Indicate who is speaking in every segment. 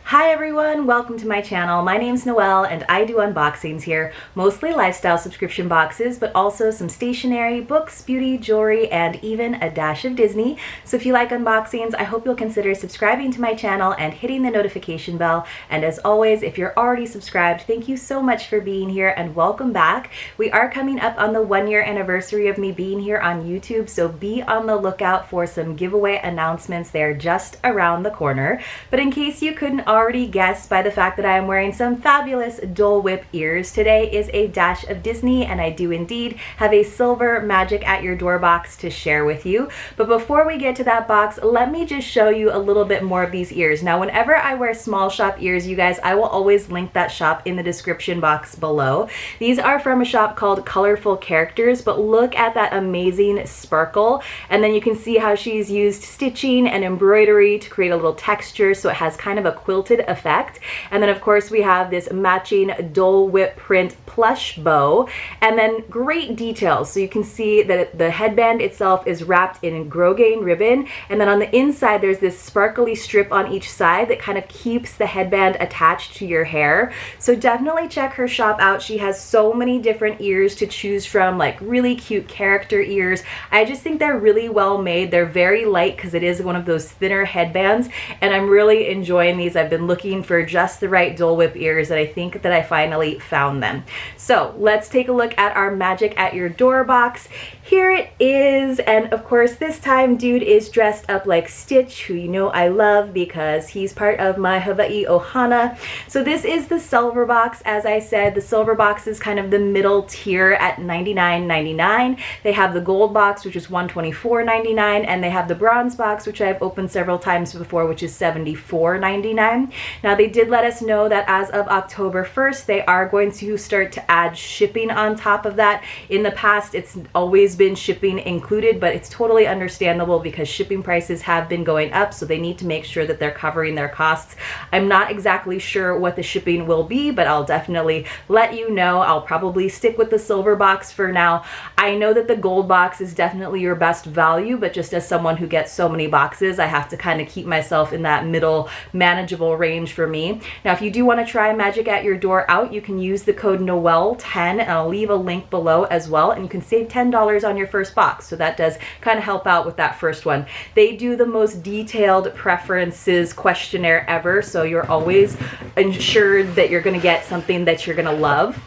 Speaker 1: Hi everyone, welcome to my channel. My name's Noelle and I do unboxings here, mostly lifestyle subscription boxes, but also some stationery, books, beauty, jewelry, and even a dash of Disney. So if you like unboxings, I hope you'll consider subscribing to my channel and hitting the notification bell. And as always, if you're already subscribed, thank you so much for being here and welcome back. We are coming up on the 1-year anniversary of me being here on YouTube, so be on the lookout for some giveaway announcements. They're just around the corner. But in case you couldn't already guess by the fact that I am wearing some fabulous Dole Whip ears, today is a dash of Disney, and I do indeed have a silver Magic at Your Door box to share with you. But before we get to that box, let me just show you a little bit more of these ears. Now, whenever I wear small shop ears, you guys, I will always link that shop in the description box below. These are from a shop called ColorfulCharacters, but look at that amazing sparkle. And then you can see how she's used stitching and embroidery to create a little texture, so it has kind of a quilted effect. And then of course we have this matching Dole Whip print plush bow, and then great details. So you can see that the headband itself is wrapped in grosgrain ribbon, and then on the inside there's this sparkly strip on each side that kind of keeps the headband attached to your hair. So definitely check her shop out. She has so many different ears to choose from, like really cute character ears. I just think they're really well made. They're very light because it is one of those thinner headbands, and I'm really enjoying these. I've been looking for just the right Dole Whip ears, and I think that I finally found them. So let's take a look at our Magic at Your Door box. Here it is, and of course this time dude is dressed up like Stitch, who you know I love because he's part of my Hawaii Ohana. So this is the silver box. As I said, the silver box is kind of the middle tier at $99.99. They have the gold box, which is $124.99, and they have the bronze box, which I've opened several times before, which is $74.99. Now they did let us know that as of October 1st, they are going to start to add shipping on top of that. In the past, it's always been shipping included, but it's totally understandable because shipping prices have been going up, so they need to make sure that they're covering their costs. I'm not exactly sure what the shipping will be, but I'll definitely let you know. I'll probably stick with the silver box for now. I know that the gold box is definitely your best value, but just as someone who gets so many boxes, I have to kind of keep myself in that middle manageable range for me. Now, if you do want to try Magic at Your Door out, you can use the code Noelle10, and I'll leave a link below as well, and you can save $10 on your first box. So that does kind of help out with that first one. They do the most detailed preferences questionnaire ever, so you're always ensured that you're going to get something that you're going to love.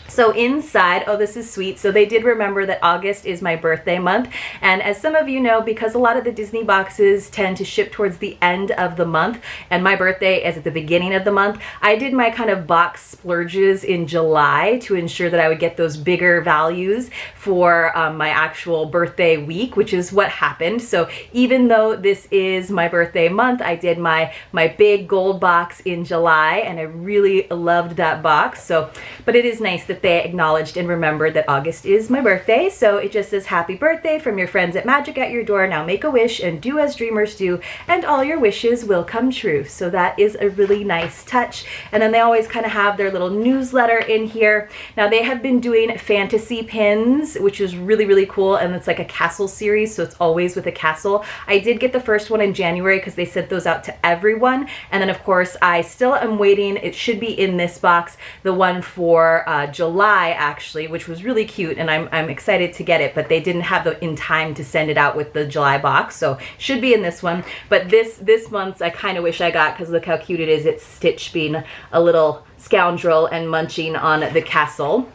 Speaker 1: So inside, oh, this is sweet. So they did remember that August is my birthday month. And as some of you know, because a lot of the Disney boxes tend to ship towards the end of the month, and my birthday is at the beginning of the month, I did my kind of box splurges in July to ensure that I would get those bigger values for my actual birthday week, which is what happened. So even though this is my birthday month, I did my big gold box in July, and I really loved that box. So, but it is nice that they acknowledged and remembered that August is my birthday. So it just says, happy birthday from your friends at Magic at Your Door. Now make a wish and do as dreamers do, and all your wishes will come true. So that is a really nice touch. And then they always kind of have their little newsletter in here. Now they have been doing fantasy pins, which is really, really cool. And it's like a castle series, so it's always with a castle. I did get the first one in January because they sent those out to everyone. And then of course, I still am waiting. It should be in this box, the one for July actually, which was really cute, and I'm excited to get it, but they didn't have it in time to send it out with the July box, so should be in this one. But this month's I kind of wish I got, because look how cute it is. It's Stitch being a little scoundrel and munching on the castle.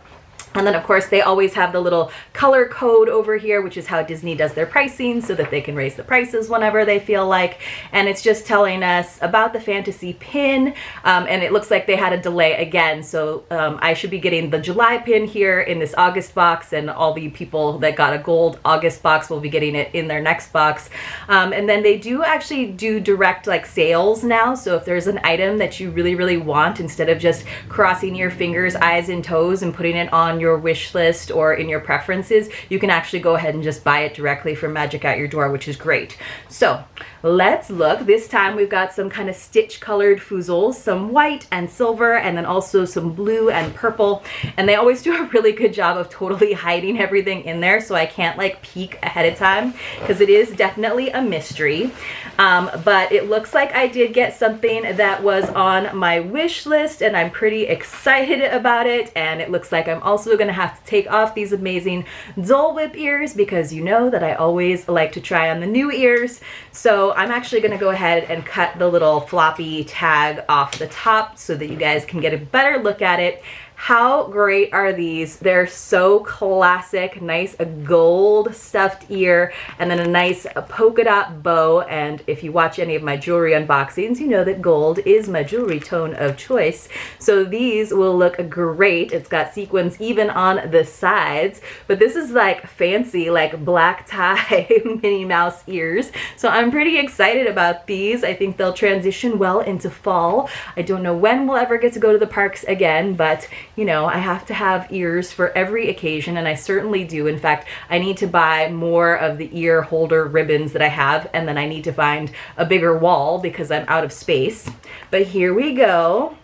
Speaker 1: And then of course they always have the little color code over here, which is how Disney does their pricing, so that they can raise the prices whenever they feel like. And it's just telling us about the fantasy pin, and it looks like they had a delay again, so I should be getting the July pin here in this August box, and all the people that got a gold August box will be getting it in their next box. And then they do actually do direct like sales now, so if there's an item that you really, really want, instead of just crossing your fingers, eyes and toes and putting it on your your wish list or in your preferences, you can actually go ahead and just buy it directly from Magic at Your Door, which is great. So let's look. This time we've got some kind of stitch colored fuzzles, some white and silver, and then also some blue and purple. And they always do a really good job of totally hiding everything in there, so I can't like peek ahead of time because it is definitely a mystery. But it looks like I did get something that was on my wish list, and I'm pretty excited about it. And it looks like I'm also going to have to take off these amazing Dole Whip ears because you know that I always like to try on the new ears. So I'm actually going to go ahead and cut the little floppy tag off the top so that you guys can get a better look at it. How great are these? They're so classic. Nice gold stuffed ear, and then a nice polka dot bow. And if you watch any of my jewelry unboxings, you know that gold is my jewelry tone of choice. So these will look great. It's got sequins even on the sides, but this is like fancy, like black tie Minnie Mouse ears. So I'm pretty excited about these. I think they'll transition well into fall. I don't know when we'll ever get to go to the parks again, but you know, I have to have ears for every occasion, and I certainly do. In fact, I need to buy more of the ear holder ribbons that I have, and then I need to find a bigger wall because I'm out of space. But here we go.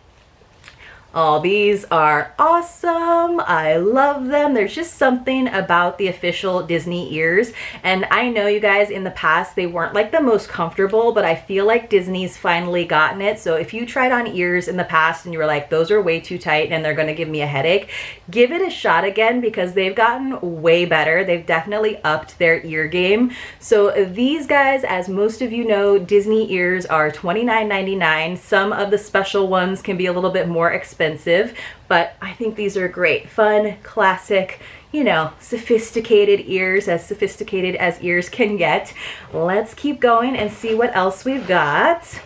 Speaker 1: Oh, these are awesome. I love them. There's just something about the official Disney ears. And I know you guys in the past, they weren't like the most comfortable, but I feel like Disney's finally gotten it. So if you tried on ears in the past and you were like, those are way too tight and they're going to give me a headache, give it a shot again because they've gotten way better. They've definitely upped their ear game. So these guys, as most of you know, Disney ears are $29.99. Some of the special ones can be a little bit more expensive, but I think these are great. Fun, classic, you know, sophisticated ears, as sophisticated as ears can get. Let's keep going and see what else we've got.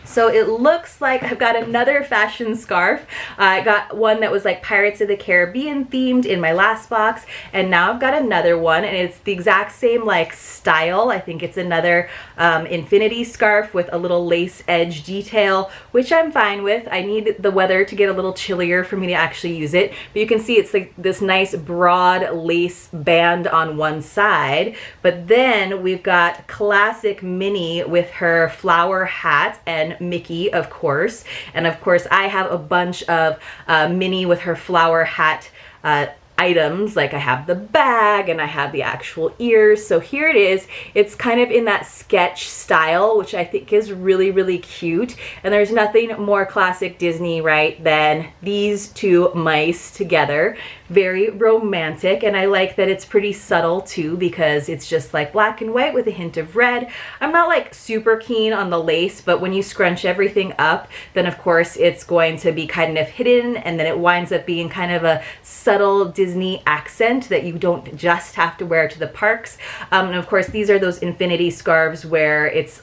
Speaker 1: So it looks like I've got another fashion scarf. I got one that was like Pirates of the Caribbean themed in my last box, and now I've got another one, and it's the exact same like style. I think it's another infinity scarf with a little lace edge detail, which I'm fine with. I need the weather to get a little chillier for me to actually use it, but you can see it's like this nice broad lace band on one side. But then we've got classic Minnie with her flower hat, and Mickey, of course. And of course, I have a bunch of Minnie with her flower hat items. Like I have the bag and I have the actual ears. So here it is. It's kind of in that sketch style, which I think is really, really cute. And there's nothing more classic Disney, right, than these two mice together. Very romantic, and I like that it's pretty subtle too because it's just like black and white with a hint of red. I'm not like super keen on the lace, but when you scrunch everything up, then of course it's going to be kind of hidden, and then it winds up being kind of a subtle Disney accent that you don't just have to wear to the parks. And of course these are those infinity scarves where it's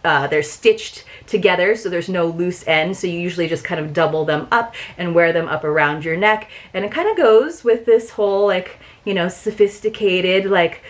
Speaker 1: they're stitched together, so there's no loose end, so you usually just kind of double them up and wear them up around your neck. And it kind of goes with this whole, like, you know, sophisticated, like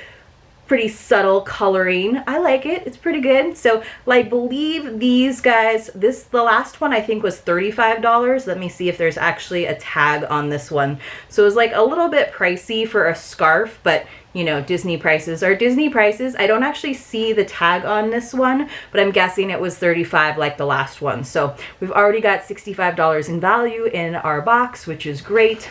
Speaker 1: pretty subtle coloring. I like it. It's pretty good. So I believe these guys, the last one I think was $35. Let me see if there's actually a tag on this one. So it was like a little bit pricey for a scarf, but you know, Disney prices are Disney prices. I don't actually see the tag on this one, but I'm guessing it was $35 like the last one. So we've already got $65 in value in our box, which is great.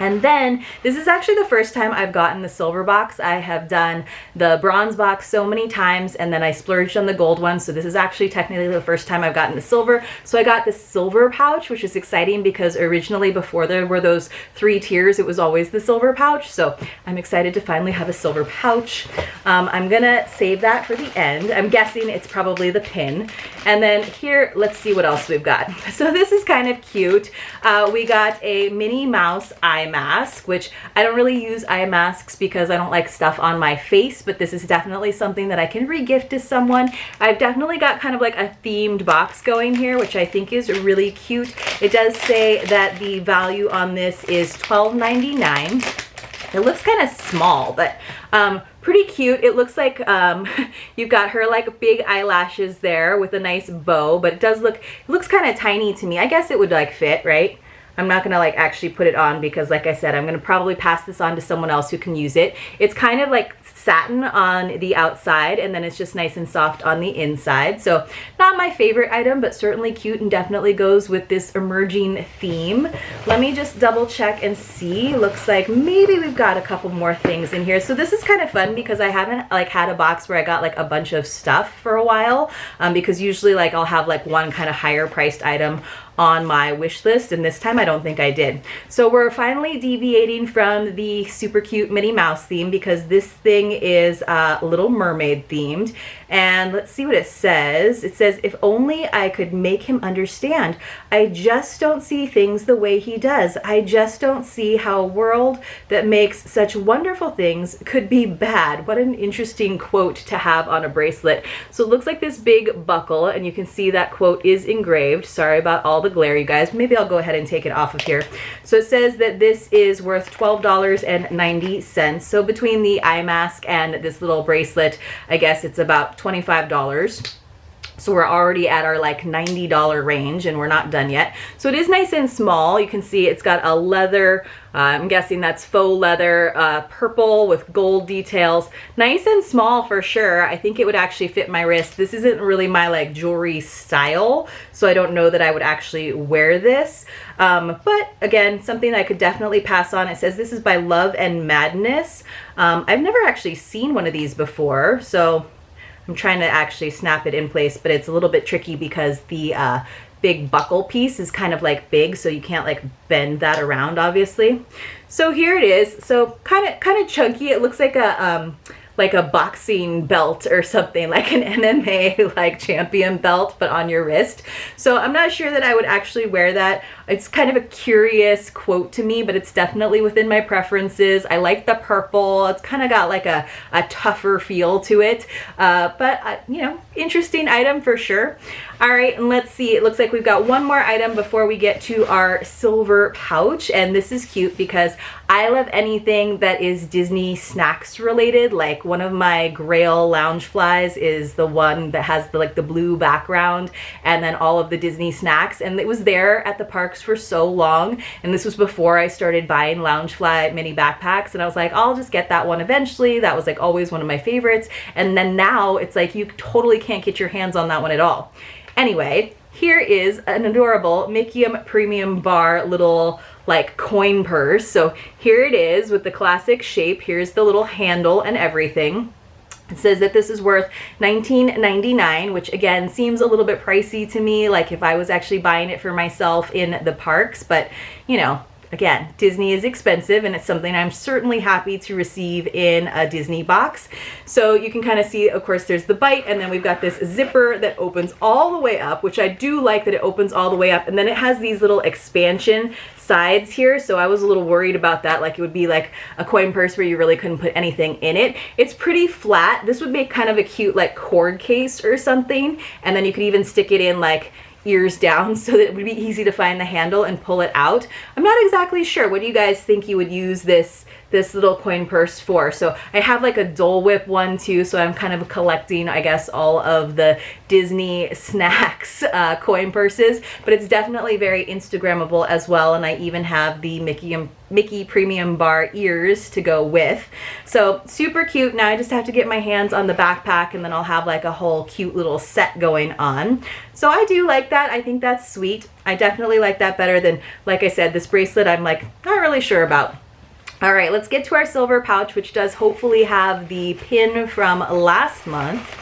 Speaker 1: And then this is actually the first time I've gotten the silver box. I have done the bronze box so many times, and then I splurged on the gold one. So this is actually technically the first time I've gotten the silver. So I got the silver pouch, which is exciting because originally before there were those 3 tiers, it was always the silver pouch. So I'm excited to finally have a silver pouch. I'm gonna save that for the end. I'm guessing it's probably the pin. And then here, let's see what else we've got. So this is kind of cute. We got a Minnie Mouse eye mask, which I don't really use eye masks because I don't like stuff on my face, but this is definitely something that I can re-gift to someone. I've definitely got kind of like a themed box going here, which I think is really cute. It does say that the value on this is $12.99. It looks kind of small, but pretty cute. It looks like you've got her like big eyelashes there with a nice bow, but it looks kind of tiny to me. I guess it would like fit, right? I'm not gonna like actually put it on because like I said, I'm gonna probably pass this on to someone else who can use it. It's kind of like satin on the outside, and then it's just nice and soft on the inside. So not my favorite item, but certainly cute and definitely goes with this emerging theme. Let me just double check and see. Looks like maybe we've got a couple more things in here. So this is kind of fun because I haven't like had a box where I got like a bunch of stuff for a while, because usually like I'll have like one kind of higher priced item on my wish list, and this time I don't think I did. So we're finally deviating from the super cute Minnie Mouse theme because this thing is Little Mermaid themed. And let's see what it says. It says, if only I could make him understand. I just don't see things the way he does. I just don't see how a world that makes such wonderful things could be bad. What an interesting quote to have on a bracelet. So it looks like this big buckle, and you can see that quote is engraved. Sorry about all the glare, you guys. Maybe I'll go ahead and take it off of here. So it says that this is worth $12.90. So between the eye mask and this little bracelet, I guess it's about $25. So we're already at our like $90 range, and we're not done yet. So it is nice and small. You can see it's got a leather, I'm guessing that's faux leather, purple with gold details. Nice and small for sure. I think it would actually fit my wrist. This isn't really my like jewelry style, so I don't know that I would actually wear this. But again, something I could definitely pass on. It says this is by Love and Madness. I've never actually seen one of these before, so I'm trying to actually snap it in place, but it's a little bit tricky because the big buckle piece is kind of like big, so you can't like bend that around, obviously. So here it is. So kind of chunky. It looks like a boxing belt or something, like an MMA like champion belt, but on your wrist. So I'm not sure that I would actually wear that. It's kind of a curious quote to me, but it's definitely within my preferences. I like the purple. It's kind of got like a tougher feel to it, but you know, interesting item for sure. All right, and let's see. It looks like we've got one more item before we get to our silver pouch, and this is cute because I love anything that is Disney snacks related. Like one of my Grail Loungeflies is the one that has the like the blue background and then all of the Disney snacks, and it was there at the parks for so long, and this was before I started buying Loungefly mini backpacks, and I was like, I'll just get that one eventually. That was like always one of my favorites, and then now it's like you totally can't get your hands on that one at all. Anyway, here is an adorable Mickey Premium Bar little like coin purse. So here it is with the classic shape. Here's the little handle and everything. It says that this is worth $19.99, which again seems a little bit pricey to me, like if I was actually buying it for myself in the parks, but you know, again, Disney is expensive, and it's something I'm certainly happy to receive in a Disney box. So you can kind of see, of course, there's the bite, and then we've got this zipper that opens all the way up, which I do like that it opens all the way up, and then it has these little expansion sides here, so I was a little worried about that, like it would be like a coin purse where you really couldn't put anything in it. It's pretty flat. This would make kind of a cute like cord case or something, and then you could even stick it in like ears down so that it would be easy to find the handle and pull it out. I'm not exactly sure. What do you guys think you would use this little coin purse for? So I have like a Dole Whip one too, so I'm kind of collecting, I guess, all of the Disney snacks coin purses, but it's definitely very Instagrammable as well, and I even have the Mickey Premium Bar ears to go with. So super cute. Now I just have to get my hands on the backpack, and then I'll have like a whole cute little set going on. So I do like that. I think that's sweet. I definitely like that better than, like I said, this bracelet I'm like not really sure about. All right, let's get to our silver pouch, which does hopefully have the pin from last month.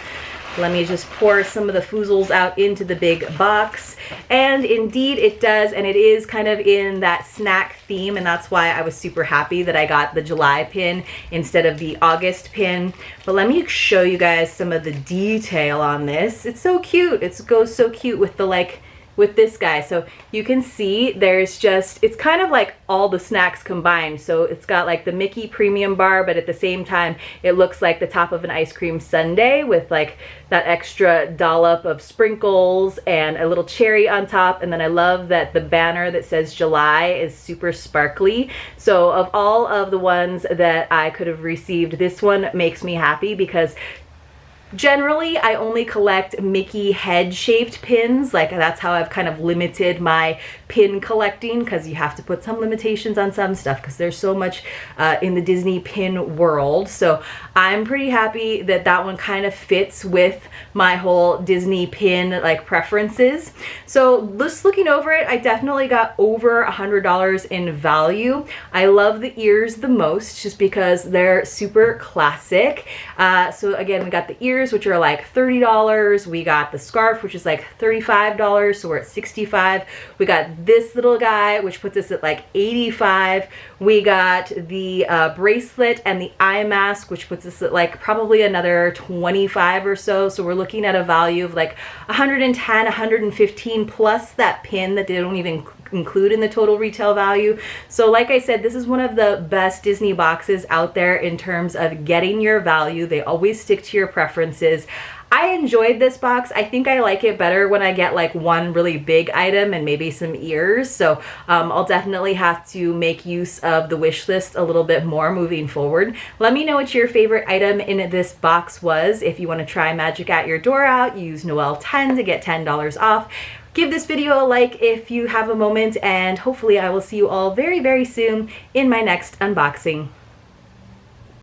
Speaker 1: Let me just pour some of the foozles out into the big box. And indeed it does, and it is kind of in that snack theme, and that's why I was super happy that I got the July pin instead of the August pin. But let me show you guys some of the detail on this. It's so cute. It goes so cute with the like with this guy. So you can see there's just, it's kind of like all the snacks combined. So it's got like the Mickey Premium Bar, but at the same time, it looks like the top of an ice cream sundae with like that extra dollop of sprinkles and a little cherry on top. And then I love that the banner that says July is super sparkly. So of all of the ones that I could have received, this one makes me happy because Generally, I only collect Mickey head shaped pins. Like that's how I've kind of limited my pin collecting, because you have to put some limitations on some stuff because there's so much in the Disney pin world. So I'm pretty happy that that one kind of fits with my whole Disney pin like preferences. So just looking over it, I definitely got over $100 in value. I love the ears the most just because they're super classic. So again, we got the ears, which are like $30. We got the scarf, which is like $35, so we're at $65. We got this little guy, which puts us at like $85. We got the bracelet and the eye mask, which puts us at like probably another $25 or so. So we're looking at a value of like $110, $115 plus that pin that they don't even include in the total retail value. So like I said, this is one of the best Disney boxes out there in terms of getting your value. They always stick to your preferences. I enjoyed this box. I think I like it better when I get like one really big item and maybe some ears. So I'll definitely have to make use of the wish list a little bit more moving forward. Let me know what your favorite item in this box was. If you want to try Magic at Your Door out, use Noel10 to get $10 off. Give this video a like if you have a moment, and hopefully I will see you all very, very soon in my next unboxing.